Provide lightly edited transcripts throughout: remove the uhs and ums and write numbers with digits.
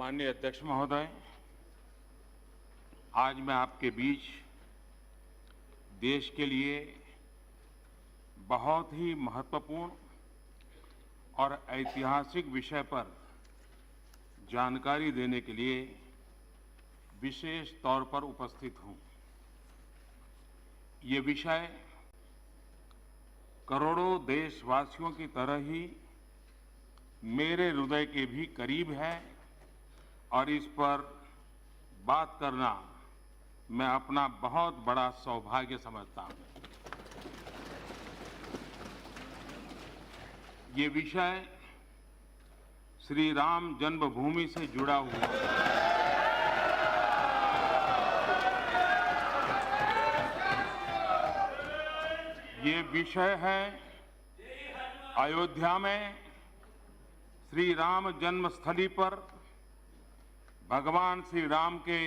माननीय अध्यक्ष महोदय, आज मैं आपके बीच देश के लिए बहुत ही महत्वपूर्ण और ऐतिहासिक विषय पर जानकारी देने के लिए विशेष तौर पर उपस्थित हूं। ये विषय करोड़ों देशवासियों की तरह ही मेरे हृदय के भी करीब है और इस पर बात करना मैं अपना बहुत बड़ा सौभाग्य समझता हूं। ये विषय श्री राम जन्मभूमि से जुड़ा हुआ है। ये विषय है अयोध्या में श्री राम जन्मस्थली पर भगवान श्री राम के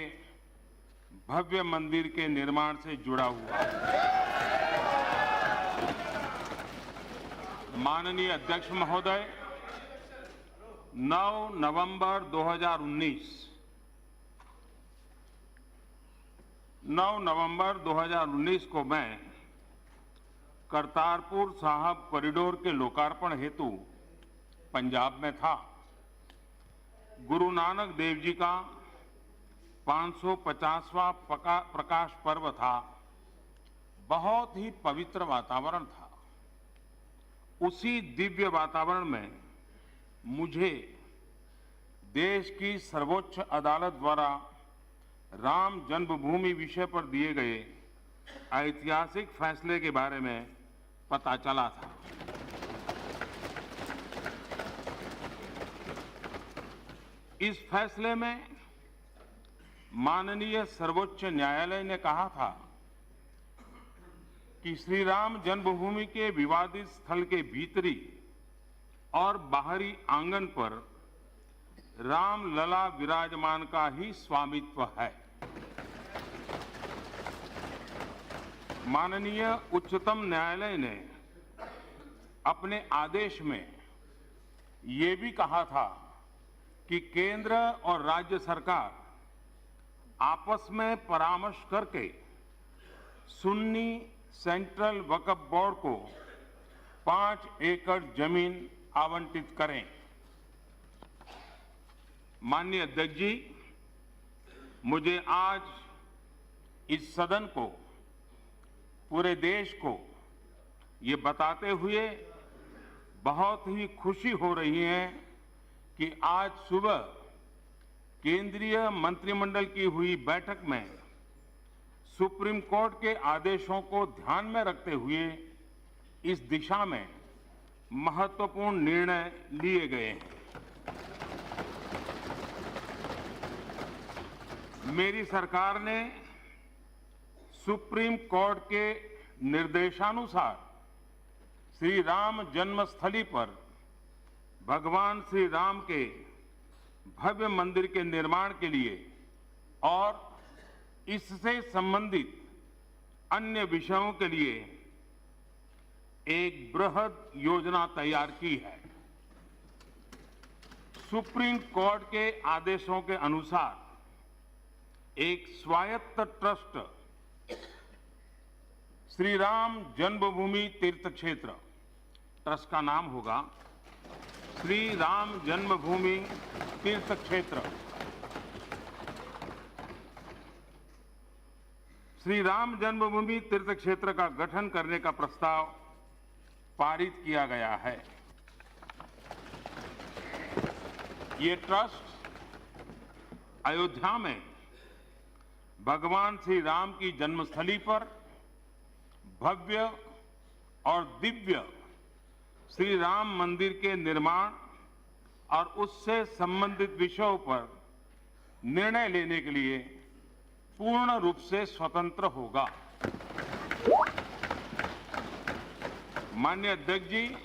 भव्य मंदिर के निर्माण से जुड़ा हुआ है। माननीय अध्यक्ष महोदय, 9 नवंबर 2019 को मैं करतारपुर साहिब कॉरिडोर के लोकार्पण हेतु पंजाब में था। गुरु नानक देव जी का 550वां प्रकाश पर्व था। बहुत ही पवित्र वातावरण था। उसी दिव्य वातावरण में मुझे देश की सर्वोच्च अदालत द्वारा राम जन्मभूमि विषय पर दिए गए ऐतिहासिक फैसले के बारे में पता चला था। इस फैसले में माननीय सर्वोच्च न्यायालय ने कहा था कि श्री राम जन्मभूमि के विवादित स्थल के भीतरी और बाहरी आंगन पर रामलला विराजमान का ही स्वामित्व है। माननीय उच्चतम न्यायालय ने अपने आदेश में ये भी कहा था कि केंद्र और राज्य सरकार आपस में परामर्श करके सुन्नी सेंट्रल वक्फ बोर्ड को 5 एकड़ जमीन आवंटित करें। माननीय अध्यक्ष जी, मुझे आज इस सदन को, पूरे देश को ये बताते हुए बहुत ही खुशी हो रही है कि आज सुबह केंद्रीय मंत्रिमंडल की हुई बैठक में सुप्रीम कोर्ट के आदेशों को ध्यान में रखते हुए इस दिशा में महत्वपूर्ण निर्णय लिए गए हैं। मेरी सरकार ने सुप्रीम कोर्ट के निर्देशानुसार श्री राम जन्मस्थली पर भगवान श्री राम के भव्य मंदिर के निर्माण के लिए और इससे संबंधित अन्य विषयों के लिए एक बृहद योजना तैयार की है। सुप्रीम कोर्ट के आदेशों के अनुसार एक स्वायत्त ट्रस्ट श्री राम जन्मभूमि तीर्थ क्षेत्र, ट्रस्ट का नाम होगा श्री राम जन्मभूमि तीर्थ क्षेत्र, श्री राम जन्मभूमि तीर्थ क्षेत्र का गठन करने का प्रस्ताव पारित किया गया है। ये ट्रस्ट अयोध्या में भगवान श्री राम की जन्मस्थली पर भव्य और दिव्य श्री राम मंदिर के निर्माण और उससे संबंधित विषयों पर निर्णय लेने के लिए पूर्ण रूप से स्वतंत्र होगा। माननीय अध्यक्ष जी,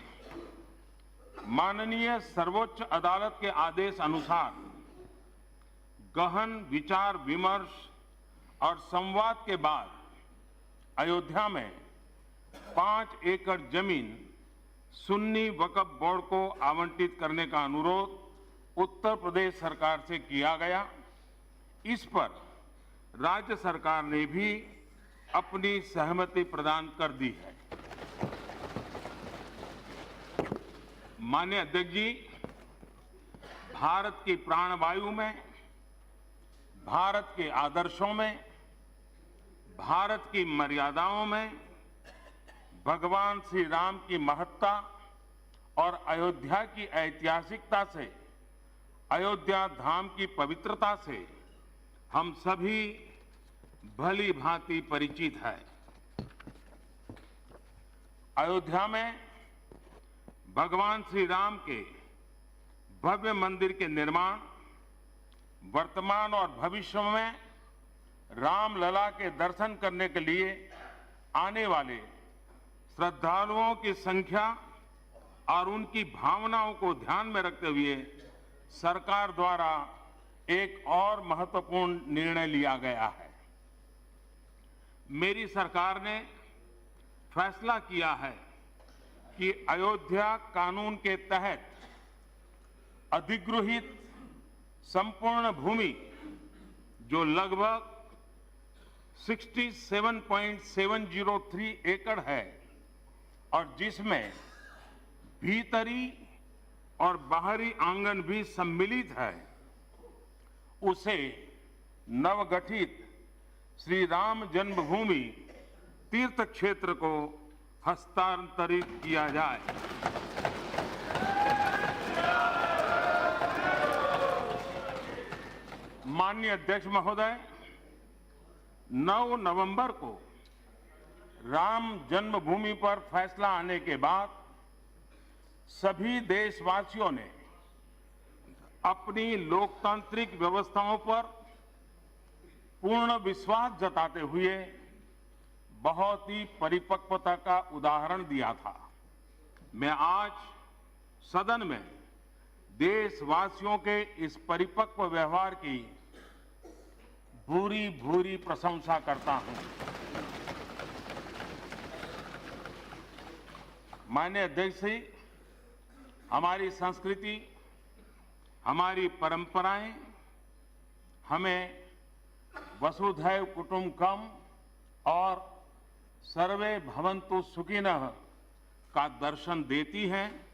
माननीय सर्वोच्च अदालत के आदेश अनुसार गहन विचार विमर्श और संवाद के बाद अयोध्या में 5 एकड़ जमीन सुन्नी वक्फ बोर्ड को आवंटित करने का अनुरोध उत्तर प्रदेश सरकार से किया गया, इस पर राज्य सरकार ने भी अपनी सहमति प्रदान कर दी है। माननीय अध्यक्ष जी, भारत की प्राणवायु में, भारत के आदर्शों में, भारत की मर्यादाओं में भगवान श्री राम की महत्ता और अयोध्या की ऐतिहासिकता से, अयोध्या धाम की पवित्रता से हम सभी भली भांति परिचित है। अयोध्या में भगवान श्री राम के भव्य मंदिर के निर्माण, वर्तमान और भविष्य में रामलला के दर्शन करने के लिए आने वाले श्रद्धालुओं की संख्या और उनकी भावनाओं को ध्यान में रखते हुए सरकार द्वारा एक और महत्वपूर्ण निर्णय लिया गया है। मेरी सरकार ने फैसला किया है कि अयोध्या कानून के तहत अधिगृहित संपूर्ण भूमि, जो लगभग 67.703 एकड़ है और जिसमें भीतरी और बाहरी आंगन भी सम्मिलित है, उसे नवगठित श्री राम जन्मभूमि तीर्थ क्षेत्र को हस्तांतरित किया जाए। माननीय अध्यक्ष महोदय, 9 नवंबर को राम जन्मभूमि पर फैसला आने के बाद सभी देशवासियों ने अपनी लोकतांत्रिक व्यवस्थाओं पर पूर्ण विश्वास जताते हुए बहुत ही परिपक्वता का उदाहरण दिया था। मैं आज सदन में देशवासियों के इस परिपक्व व्यवहार की भूरी भूरी प्रशंसा करता हूं। माननीय अध्यक्ष जी, हमारी संस्कृति, हमारी परंपराएं हमें वसुधैव कुटुंबकम और सर्वे भवन्तु सुखिनः का दर्शन देती हैं।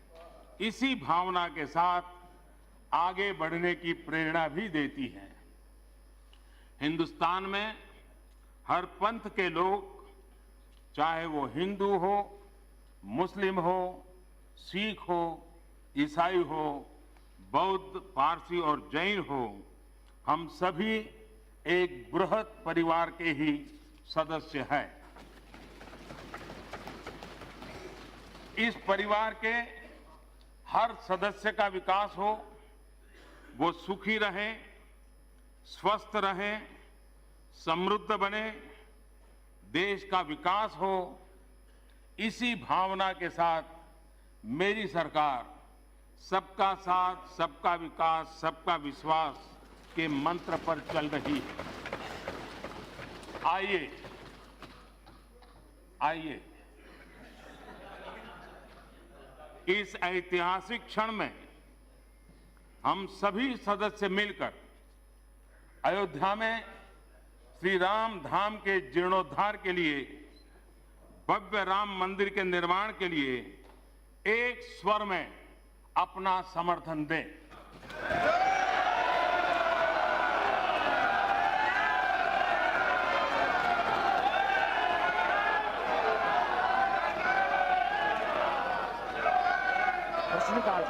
इसी भावना के साथ आगे बढ़ने की प्रेरणा भी देती हैं। हिंदुस्तान में हर पंथ के लोग, चाहे वो हिंदू हो, मुस्लिम हो, सिख हो, ईसाई हो, बौद्ध, पारसी और जैन हो, हम सभी एक बृहत परिवार के ही सदस्य हैं। इस परिवार के हर सदस्य का विकास हो, वो सुखी रहे, स्वस्थ रहे, समृद्ध बने, देश का विकास हो, इसी भावना के साथ मेरी सरकार सबका साथ, सबका विकास, सबका विश्वास के मंत्र पर चल रही है। आइए इस ऐतिहासिक क्षण में हम सभी सदस्य मिलकर अयोध्या में श्री राम धाम के जीर्णोद्धार के लिए, भव्य राम मंदिर के निर्माण के लिए एक स्वर में अपना समर्थन दें। प्रश्नकाल